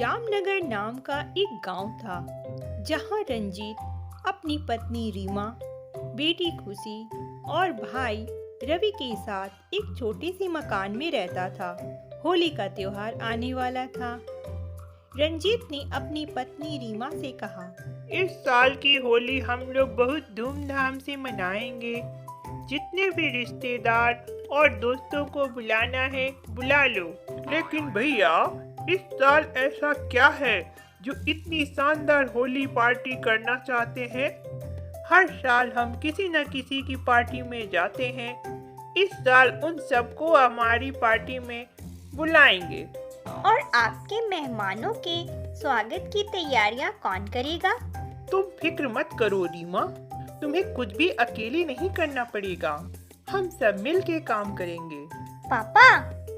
जामनगर नाम का एक गांव था जहां रंजीत अपनी पत्नी रीमा, बेटी खुशी और भाई रवि के साथ एक छोटे से मकान में रहता था। होली का त्योहार आने वाला था। रंजीत ने अपनी पत्नी रीमा से कहा, इस साल की होली हम लोग बहुत धूमधाम से मनाएंगे। जितने भी रिश्तेदार और दोस्तों को बुलाना है बुला लो। लेकिन भैया, इस साल ऐसा क्या है जो इतनी शानदार होली पार्टी करना चाहते हैं? हर साल हम किसी न किसी की पार्टी में जाते हैं। इस साल उन सबको हमारी पार्टी में बुलाएंगे। और आपके मेहमानों के स्वागत की तैयारियां कौन करेगा? तुम फिक्र मत करो रीमा, तुम्हें कुछ भी अकेले नहीं करना पड़ेगा। हम सब मिल के काम करेंगे। पापा,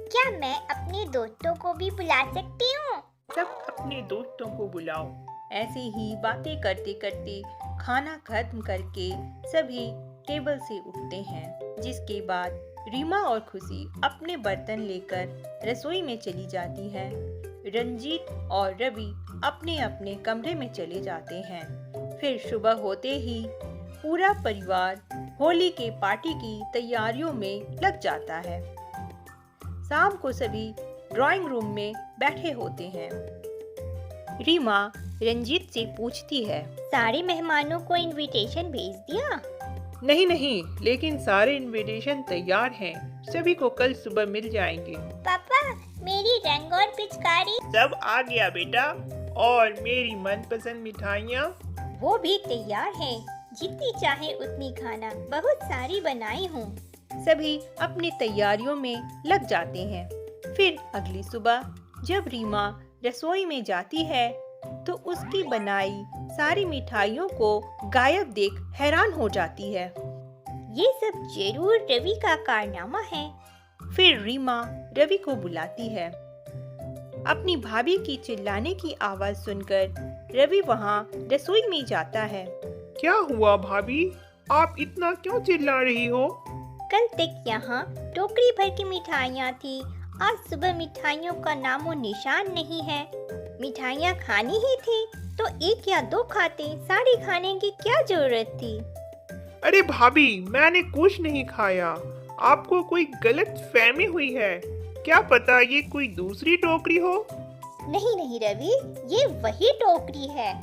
क्या मैं अपने दोस्तों को भी बुला सकती हूँ? सब अपने दोस्तों को बुलाओ। ऐसे ही बातें करते करते खाना खत्म करके सभी टेबल से उठते हैं। जिसके बाद रीमा और खुशी अपने बर्तन लेकर रसोई में चली जाती है। रंजीत और रवि अपने अपने कमरे में चले जाते हैं। फिर सुबह होते ही पूरा परिवार होली के पार्टी की तैयारियों में लग जाता है। शाम को सभी ड्राइंग रूम में बैठे होते हैं। रीमा रंजीत से पूछती है, सारे मेहमानों को इनविटेशन भेज दिया? नहीं, लेकिन सारे इनविटेशन तैयार हैं। सभी को कल सुबह मिल जाएंगे। पापा, मेरी रंग और पिचकारी? सब आ गया बेटा। और मेरी मनपसंद मिठाइयाँ? वो भी तैयार है। जितनी चाहे उतनी खाना, बहुत सारी बनाई हूँ। सभी अपनी तैयारियों में लग जाते हैं। फिर अगली सुबह जब रीमा रसोई में जाती है तो उसकी बनाई सारी मिठाइयों को गायब देख हैरान हो जाती है। ये सब जरूर रवि का कारनामा है। फिर रीमा रवि को बुलाती है। अपनी भाभी की चिल्लाने की आवाज सुनकर रवि वहाँ रसोई में जाता है। क्या हुआ भाभी? आप इतना क्यों चिल्ला रही हो? कल तक यहाँ टोकरी भर की मिठाइयाँ थी। आज सुबह मिठाइयों का नामो निशान नहीं है। मिठाइयाँ खानी ही थी तो एक या दो खाते, सारी खाने की क्या जरूरत थी? अरे भाभी, मैंने कुछ नहीं खाया। आपको कोई गलत फहमी हुई है। क्या पता ये कोई दूसरी टोकरी हो? नहीं रवि, ये वही टोकरी है।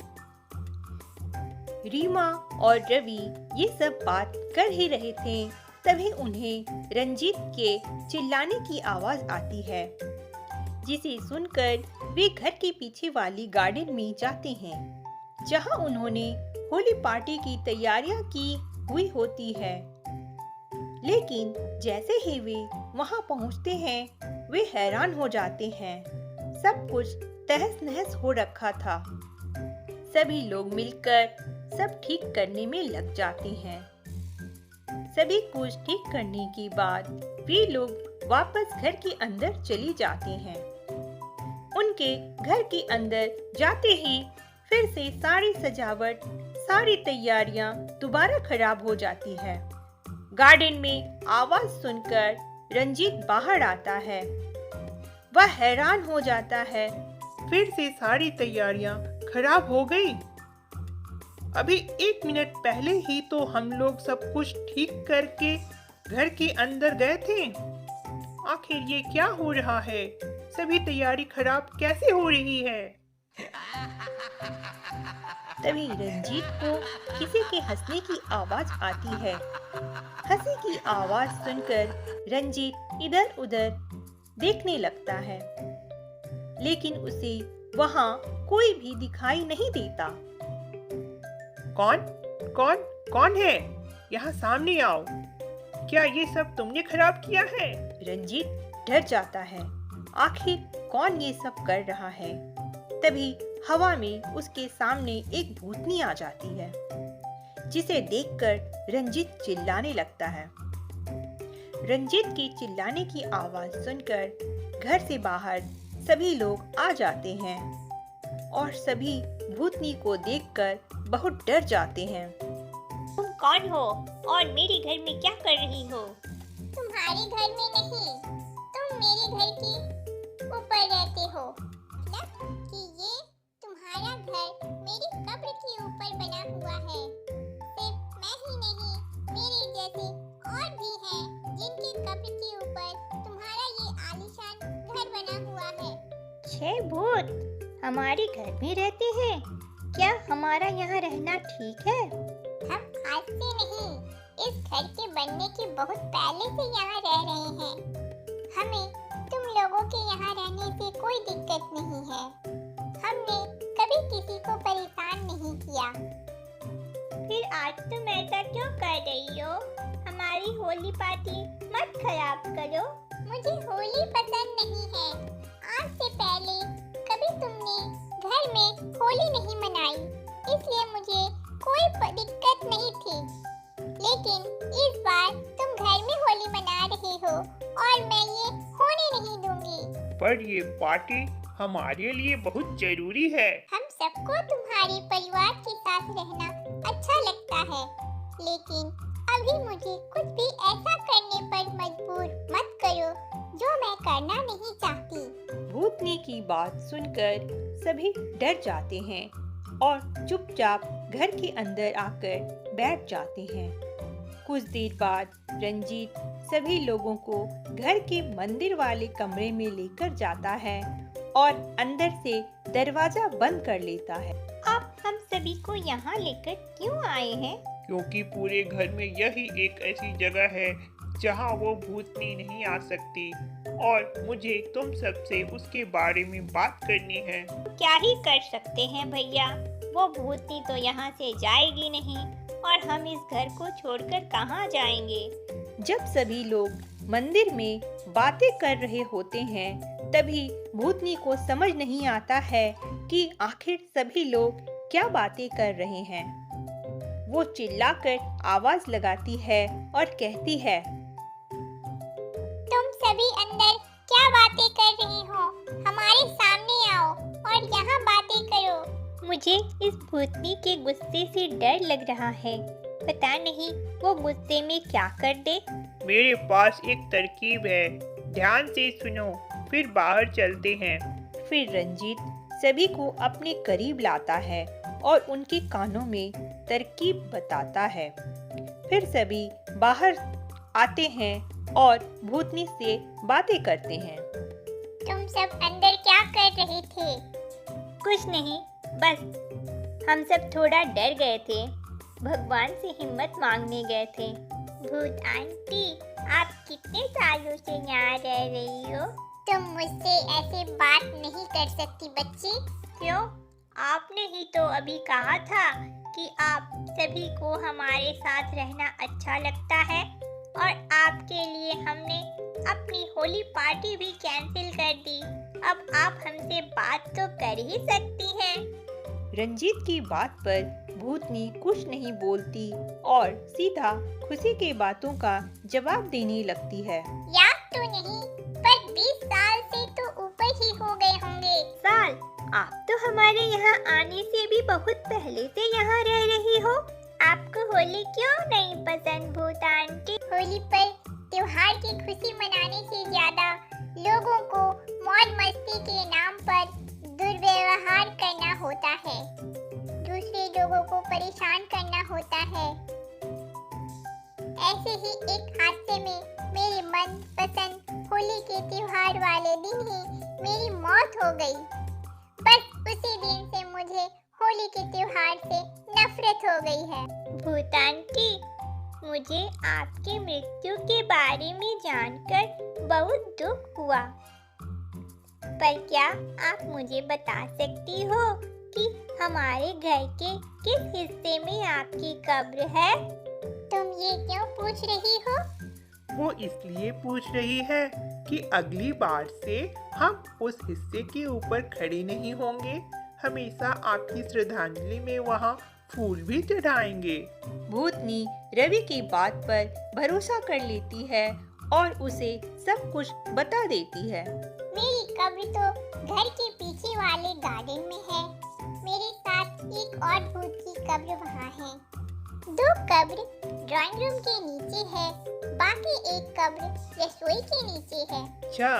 रीमा और रवि ये सब बात कर ही रहे थे, तभी उन्हें रंजीत के चिल्लाने की आवाज आती है, जिसे सुनकर वे घर के पीछे वाली गार्डन में जाते हैं, जहां उन्होंने होली पार्टी की तैयारियां की हुई होती है। लेकिन जैसे ही वे वहां पहुंचते हैं, वे हैरान हो जाते हैं। सब कुछ तहस नहस हो रखा था। सभी लोग मिलकर सब ठीक करने में लग जाते हैं। सभी कुछ ठीक करने के बाद वे लोग वापस घर के अंदर चली जाते हैं। उनके घर के अंदर जाते ही फिर से सारी सजावट, सारी तैयारियां दोबारा खराब हो जाती है। गार्डन में आवाज सुनकर रंजीत बाहर आता है। वह हैरान हो जाता है। फिर से सारी तैयारियां खराब हो गई। अभी 1 मिनट पहले ही तो हम लोग सब कुछ ठीक करके घर के अंदर गए थे। आखिर ये क्या हो रहा है? सभी तैयारी खराब कैसे हो रही है? तभी रंजीत को किसी के हंसने की आवाज आती है। हंसी की आवाज सुनकर रंजीत इधर उधर देखने लगता है, लेकिन उसे वहाँ कोई भी दिखाई नहीं देता। कौन है? यहाँ सामने आओ। क्या ये सब तुमने खराब किया है? रंजीत डर जाता है। आखिर कौन ये सब कर रहा है? तभी हवा में उसके सामने एक भूतनी आ जाती है, जिसे देखकर रंजीत चिल्लाने लगता है। रंजीत के चिल्लाने की आवाज सुनकर घर से बाहर सभी लोग आ जाते हैं और सभी भूतनी को देखकर बहुत डर जाते हैं। तुम कौन हो और मेरे घर में क्या कर रही हो? तुम्हारे घर में नहीं, तुम मेरे घर के ऊपर रहते हो। मतलब कि तुम्हारा घर मेरी कब्र के ऊपर बना हुआ है। सिर्फ मैं ही नहीं, मेरे जैसे और भी हैं जिनके कब्र के ऊपर तुम्हारा ये आलीशान घर बना हुआ है। 6 भूत हमारे घर में रहते हैं। क्या हमारा यहाँ रहना ठीक है? हम आज से नहीं, इस घर के बनने के बहुत पहले से यहाँ रह रहे हैं। हमें तुम लोगों के यहाँ रहने से कोई दिक्कत नहीं है। हमने कभी किसी को परेशान नहीं किया। फिर आज तुम ऐसा क्यों कर रही हो? हमारी होली पार्टी मत खराब करो। मुझे होली पसंद नहीं है। आज से पहले कभी तुमने घर में होली नहीं मनाई, इसलिए मुझे कोई दिक्कत नहीं थी। लेकिन इस बार तुम घर में होली मना रहे हो और मैं ये होने नहीं दूंगी। पर ये पार्टी हमारे लिए बहुत जरूरी है। हम सबको तुम्हारे परिवार के साथ रहना अच्छा लगता है, लेकिन अभी मुझे कुछ भी ऐसा करने पर मजबूर मत करो जो मैं करना नहीं चाहती। भूतनी की बात सुनकर सभी डर जाते हैं और चुपचाप घर के अंदर आकर बैठ जाते हैं। कुछ देर बाद रंजीत सभी लोगों को घर के मंदिर वाले कमरे में लेकर जाता है और अंदर से दरवाजा बंद कर लेता है। आप हम सभी को यहाँ लेकर क्यों आए हैं? क्योंकि पूरे घर में यही एक ऐसी जगह है जहाँ वो भूतनी नहीं आ सकती और मुझे तुम सबसे उसके बारे में बात करनी है। क्या ही कर सकते हैं भैया, वो भूतनी तो यहाँ से जाएगी नहीं और हम इस घर को छोड़कर कहाँ जाएंगे। जब सभी लोग मंदिर में बातें कर रहे होते हैं, तभी भूतनी को समझ नहीं आता है कि आखिर सभी लोग क्या बातें कर रहे हैं। वो चिल्लाकर आवाज लगाती है और कहती है, तुम सभी अंदर क्या बातें कर रही हो? हमारे सामने आओ और यहाँ बातें करो। मुझे इस भूतनी के गुस्से से डर लग रहा है। पता नहीं वो गुस्से में क्या कर दे। मेरे पास एक तरकीब है, ध्यान से सुनो, फिर बाहर चलते हैं। फिर रंजीत सभी को अपने करीब लाता है और उनके कानों में तरकीब बताता है। फिर सभी बाहर आते हैं और भूतनी से बातें करते हैं। तुम सब अंदर क्या कर रहे थे? कुछ नहीं, बस हम सब थोड़ा डर गए थे, भगवान से हिम्मत मांगने गए थे। भूत आंटी, आप कितने सालों से यहाँ रह रही हो? तुम मुझसे ऐसे बात नहीं कर सकती बच्ची। क्यों? आपने ही तो अभी कहा था कि आप सभी को हमारे साथ रहना अच्छा लगता है और आपके लिए हमने अपनी होली पार्टी भी कैंसिल कर दी। अब आप हमसे बात तो कर ही सकती हैं। रंजीत की बात पर भूतनी कुछ नहीं बोलती और सीधा खुशी के बातों का जवाब देने लगती है। याद तो नहीं, पर 20 साल से तो ऊपर ही हो गए होंगे। साल? आप तो हमारे यहाँ आने से भी बहुत पहले से यहाँ रह रही हो। आपको होली क्यों नहीं पसंद भूत आंटी? होली पर त्योहार की खुशी मनाने से ज्यादा लोगों को मौज मस्ती के नाम पर दुर्व्यवहार करना होता है, दूसरे लोगों को परेशान करना होता है। ऐसे ही एक हादसे में मेरे मन पसंद होली के त्योहार वाले दिन ही मेरी मौत हो गई। बस उसी दिन से मुझे होली के त्योहार से नफरत हो गई है। भूत आंटी, मुझे आपकी मृत्यु के बारे में जानकर बहुत दुख हुआ, पर क्या आप मुझे बता सकती हो कि हमारे घर के किस हिस्से में आपकी कब्र है? तुम ये क्यों पूछ रही हो? वो इसलिए पूछ रही है कि अगली बार से हम उस हिस्से के ऊपर खड़े नहीं होंगे, हमेशा आपकी श्रद्धांजलि में वहाँ फूल भी चढ़ाएंगे। भूतनी रवि की बात पर भरोसा कर लेती है और उसे सब कुछ बता देती है। मेरी कब्र तो घर के पीछे वाले गार्डन में है। मेरे साथ एक और भूत की कब्र वहाँ है। 2 कब्र ड्राइंग रूम के नीचे है, बाकी एक कब्र रसोई के नीचे है। अच्छा,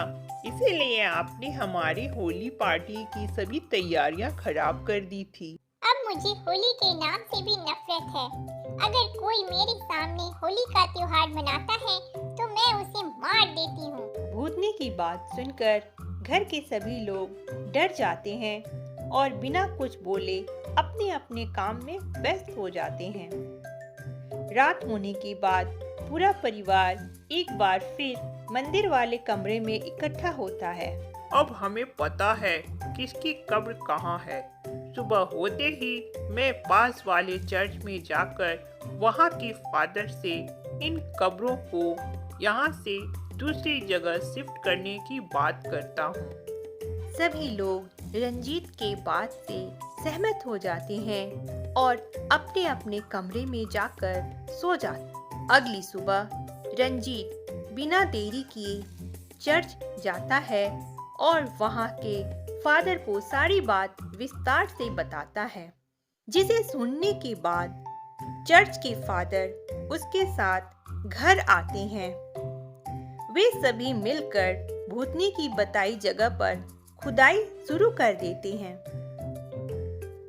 इसीलिए आपने हमारी होली पार्टी की सभी तैयारियां खराब कर दी थी। अब मुझे होली के नाम से भी नफरत है। अगर कोई मेरे सामने होली का त्योहार मनाता है तो मैं उसे मार देती हूँ। भूतनी की बात सुनकर घर के सभी लोग डर जाते हैं और बिना कुछ बोले अपने अपने काम में व्यस्त हो जाते हैं। रात होने के बाद पूरा परिवार एक बार फिर मंदिर वाले कमरे में इकट्ठा होता है। अब हमें पता है किसकी कब्र कहाँ है। सुबह होते ही मैं पास वाले चर्च में जाकर वहाँ के फादर से इन कब्रों को यहाँ से दूसरी जगह शिफ्ट करने की बात करता हूँ। सभी लोग रंजीत के बात से सहमत हो जाते हैं और अपने अपने कमरे में जाकर सो जाते। अगली सुबह रंजीत बिना देरी किए चर्च जाता है और वहाँ के फादर को सारी बात विस्तार से बताता है, जिसे सुनने के बाद चर्च के फादर उसके साथ घर आते हैं। वे सभी मिलकर भूतनी की बताई जगह पर खुदाई शुरू कर देते हैं।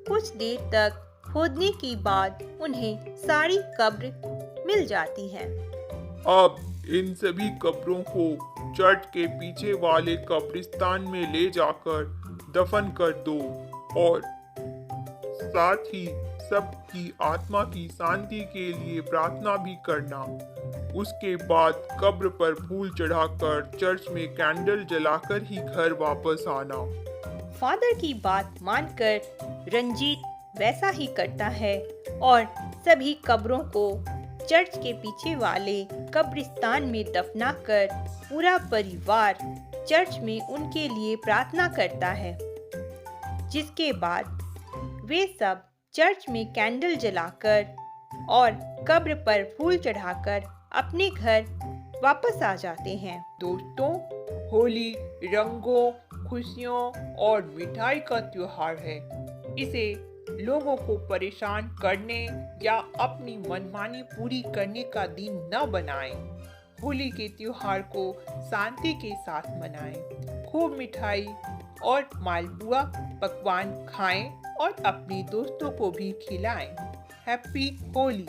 कुछ देर तक खोदने के बाद उन्हें सारी कब्र मिल जाती है। अब इन सभी कब्रों को चर्च के पीछे वाले कब्रिस्तान में ले जाकर दफन कर दो और साथ ही सबकी आत्मा की शांति के लिए प्रार्थना भी करना। उसके बाद कब्र पर फूल चढ़ाकर चर्च में कैंडल जलाकर ही घर वापस आना। फादर की बात मानकर रंजीत वैसा ही करता है और सभी कब्रों को चर्च के पीछे वाले कब्रिस्तान में दफनाकर पूरा परिवार चर्च में उनके लिए प्रार्थना करता है। जिसके बाद वे सब चर्च में कैंडल जलाकर और कब्र पर फूल चढ़ाकर अपने घर वापस आ जाते हैं। दोस्तों, होली रंगों, खुशियों और मिठाई का त्योहार है। इसे लोगों को परेशान करने या अपनी मनमानी पूरी करने का दिन न बनाएं। होली के त्योहार को शांति के साथ मनाएं। खूब मिठाई और मालपुआ पकवान खाएं और अपने दोस्तों को भी खिलाएं। हैप्पी होली।